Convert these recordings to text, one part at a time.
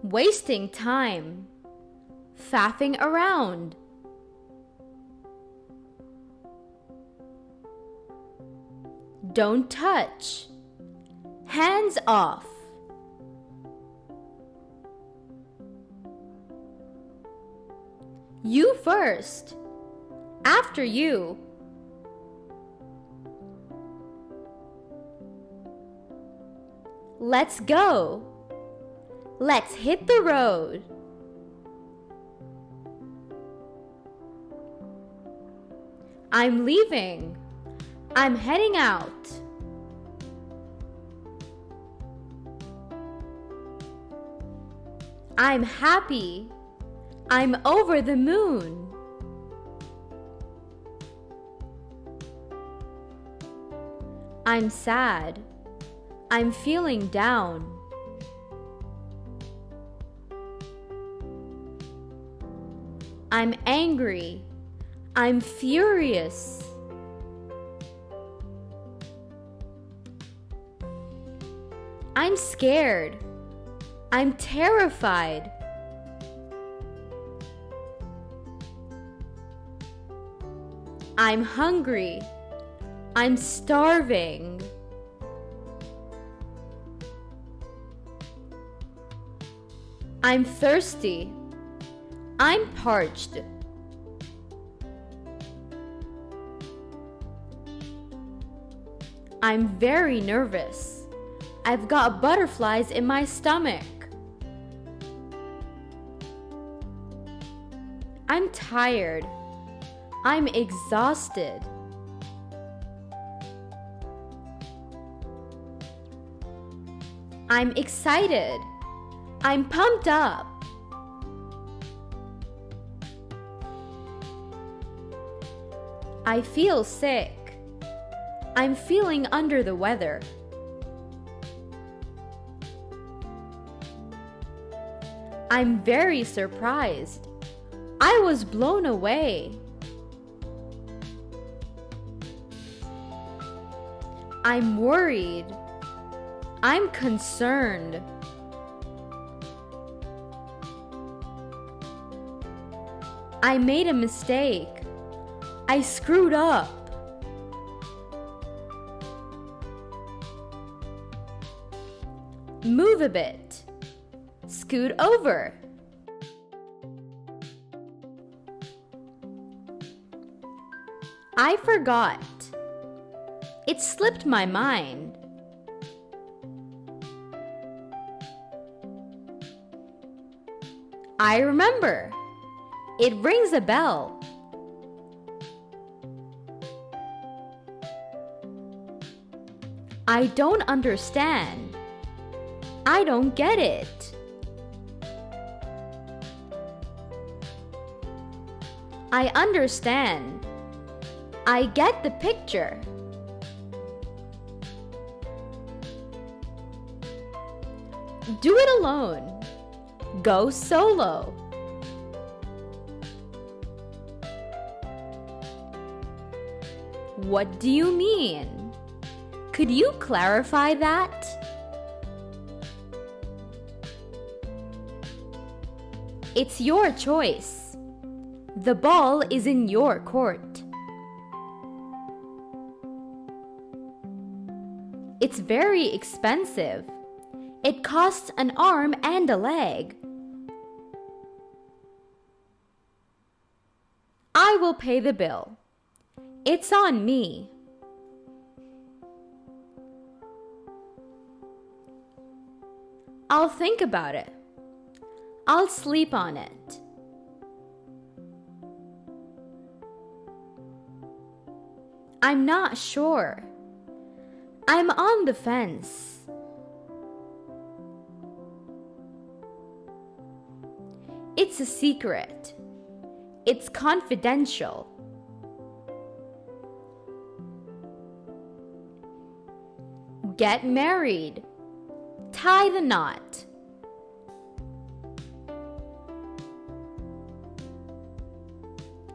Wasting time. Faffing around. Don't touch. Hands off. You first. After you. Let's go. Let's hit the road. I'm leaving. I'm heading out. I'm happy. I'm over the moon. I'm sad. I'm feeling down. I'm angry. I'm furious. I'm scared. I'm terrified. I'm hungry. I'm starving. I'm thirsty. I'm parched. I'm very nervous. I've got butterflies in my stomach. I'm tired. I'm exhausted. I'm excited. I'm pumped up. I feel sick. I'm feeling under the weather. I'm very surprised. I was blown away. I'm worried. I'm concerned. I made a mistake. I screwed up. Move a bit. Scoot over. I forgot. It slipped my mind. I remember. It rings a bell. I don't understand. I don't get it. I understand. I get the picture. Do it alone. Go solo. What do you mean? Could you clarify that? It's your choice. The ball is in your court. It's very expensive. It costs an arm and a leg. I will pay the bill. It's on me. I'll think about it. I'll sleep on it. I'm not sure. I'm on the fence. It's a secret. It's confidential. Get married. Tie the knot.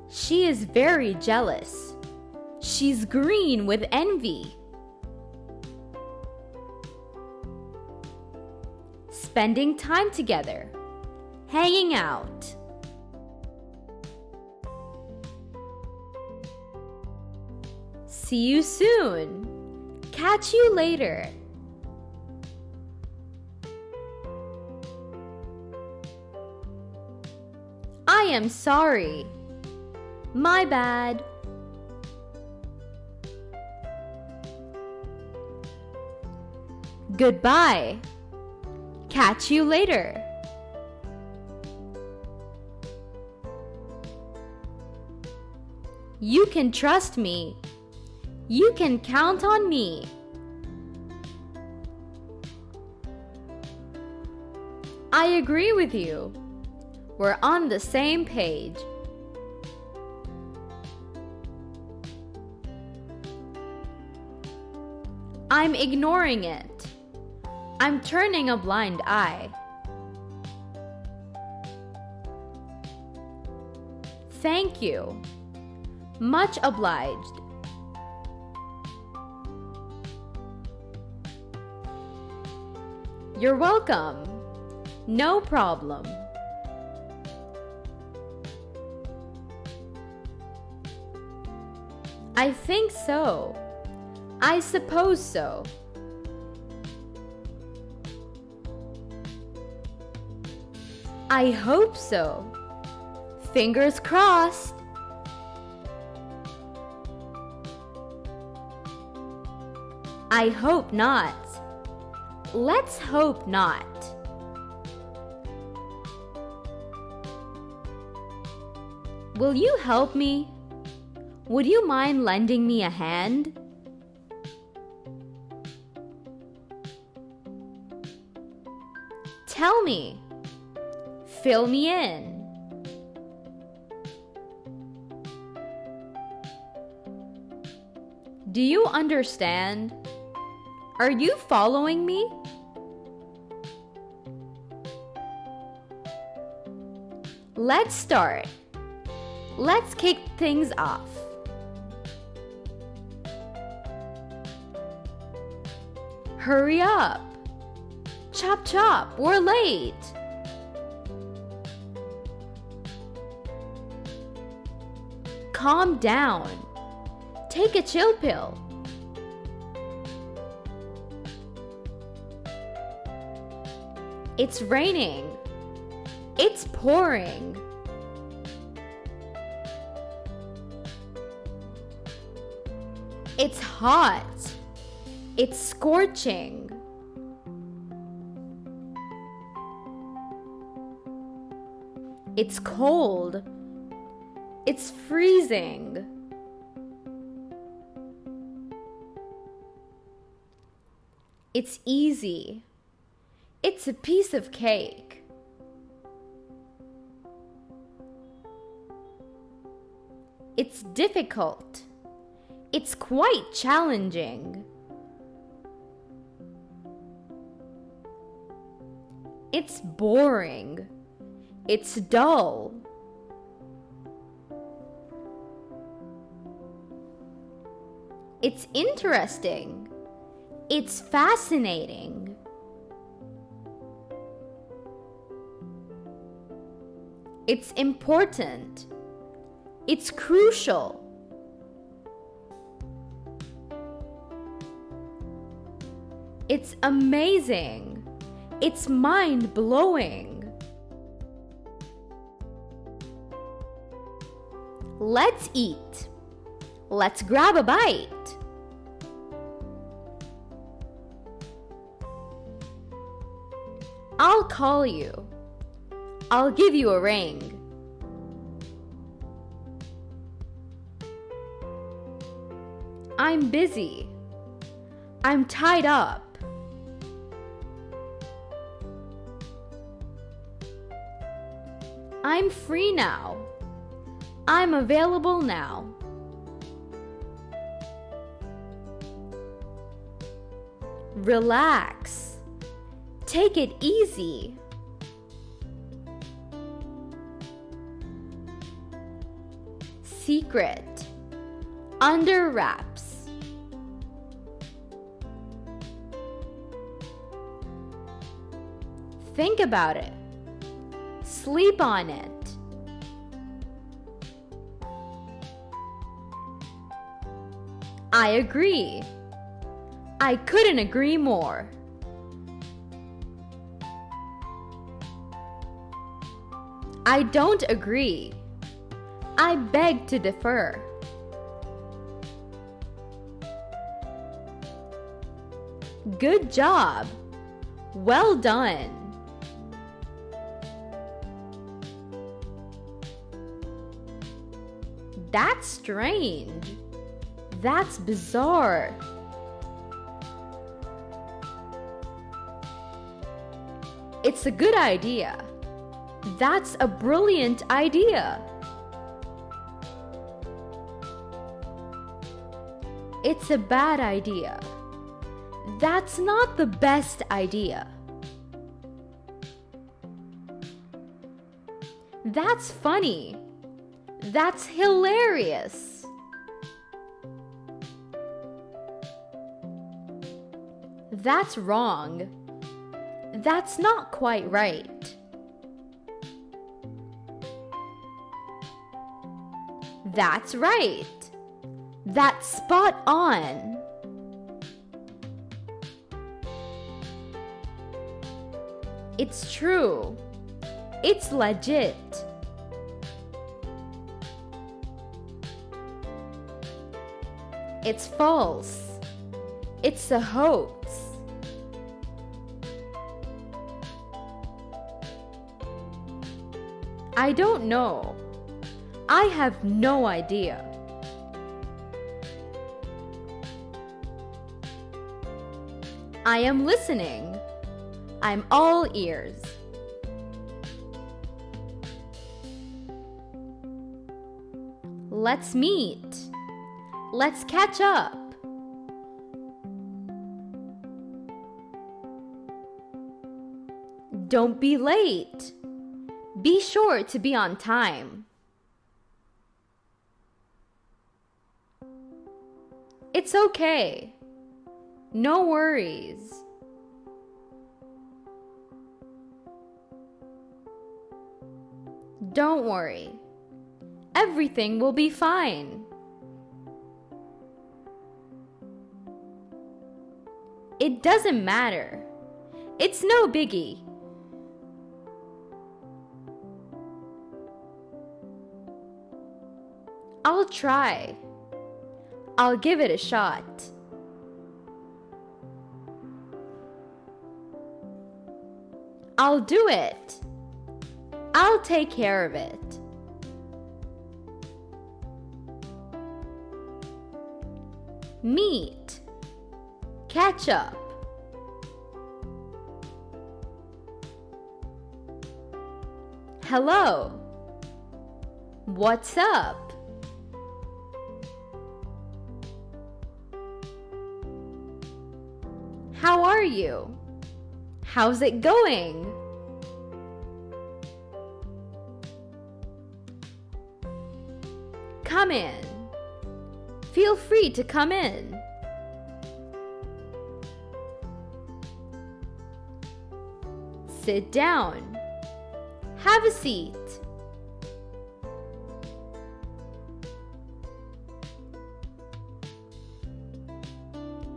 She is very jealous. She's green with envy. spending time together, hanging out. See you soon. Catch you later. I am sorry. My bad. Goodbye. Catch you later. You can trust me. You can count on me. I agree with you. We're on the same page. I'm ignoring it. I'm turning a blind eye. Thank you. Much obliged. You're welcome. No problem. I think so. I suppose so. I hope so. Fingers crossed. I hope not. Let's hope not. Will you help me? Would you mind lending me a hand? Tell me. Fill me in. Do you understand? Are you following me? Let's start. Let's kick things off. Hurry up. Chop chop, we're late. Calm down. Take a chill pill. It's raining. It's pouring. It's hot. It's scorching. It's cold. It's freezing. It's easy. It's a piece of cake. It's difficult. It's quite challenging. It's boring. It's dull. It's interesting. It's fascinating. It's important. It's crucial. It's amazing. It's mind-blowing. Let's eat. Let's grab a bite. I'll call you. I'll give you a ring. I'm busy. I'm tied up. I'm free now. I'm available now. Relax. Take it easy. Secret. Under wraps. Think about it. Sleep on it. I agree. I couldn't agree more. I don't agree. I beg to differ. Good job. Well done. That's strange. That's bizarre. It's a good idea. That's a brilliant idea. It's a bad idea. That's not the best idea. That's funny. That's hilarious. That's wrong. That's not quite right. That's right. That's spot on. It's true. It's legit. It's false. It's a hoax. I don't know. I have no idea. I am listening. I'm all ears. Let's meet. Let's catch up. Don't be late. Be sure to be on time. It's okay. No worries. Don't worry. Everything will be fine. It doesn't matter. It's no biggie. I'll try. I'll give it a shot. I'll do it. I'll take care of it. Meet. Catch up. Hello. What's up? How are you? How's it going? Come in. Feel free to come in. Sit down. Have a seat.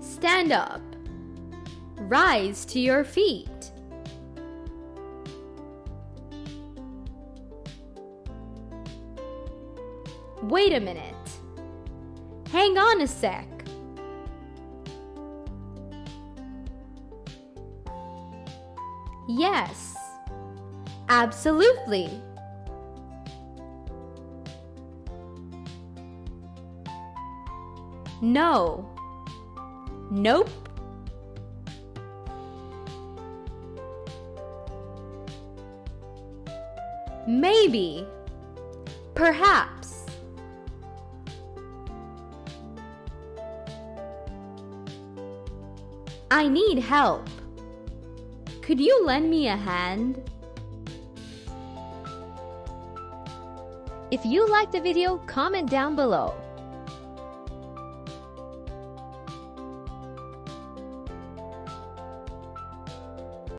Stand up. Rise to your feet. Wait a minute. Hang on a sec. Yes, absolutely. No. Nope. Maybe. Perhaps. I need help. Could you lend me a hand? If you liked the video, comment down below.